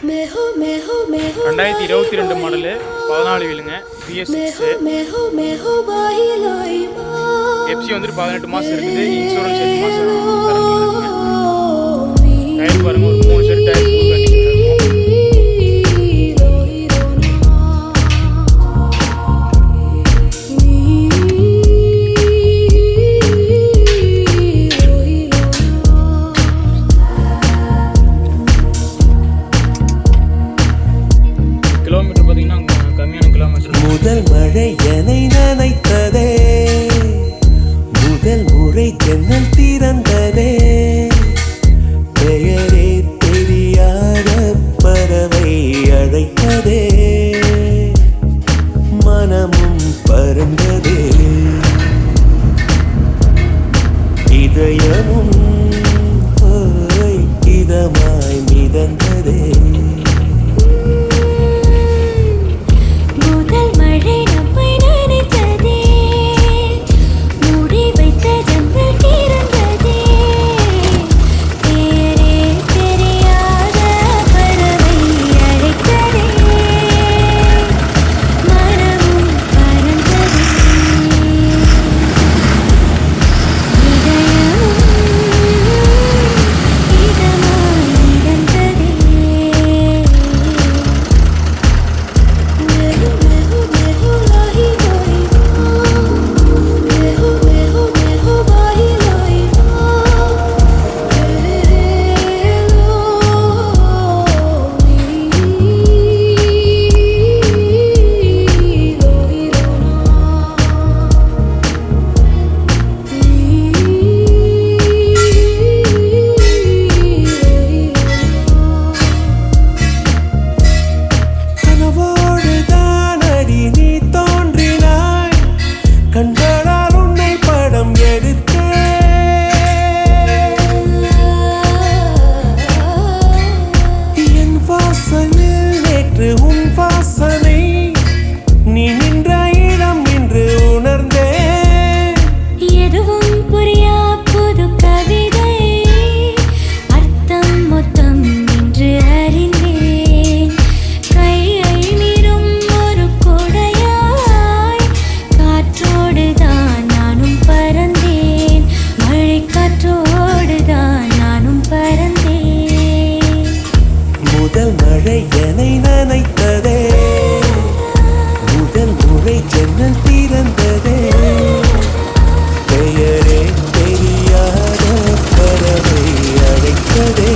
2022 model 14 வீலுங்க BS6 FC வந்துட்டு 18 மாதம் இருக்குது. இன்சூரன்ஸ் 8 மாதம் கரண்டில் இருக்குங்க. டயர் பாருங்க, ஒரு 3 செட் டயர் ஃபுல் கண்டிஷனில் இருக்கும். கிலோமீட்டர் பார்த்தீங்கன்னா கம்மியான கிலோமீட்டர். முதல் மழை என்னை நனைத்ததே, முதல் முறை ஜன்னல் திறந்ததே, பெயரே தெரியாத பறவை அழைத்ததே, மனமும் பறந்ததே, இதயமும் இதமாய் மிதந்ததே. முதல் மழை என்னை நனைத்ததே, முதல் முறை ஜன்னல் திறந்ததே, பெயரே தெரியாத பறவை அழைத்ததே.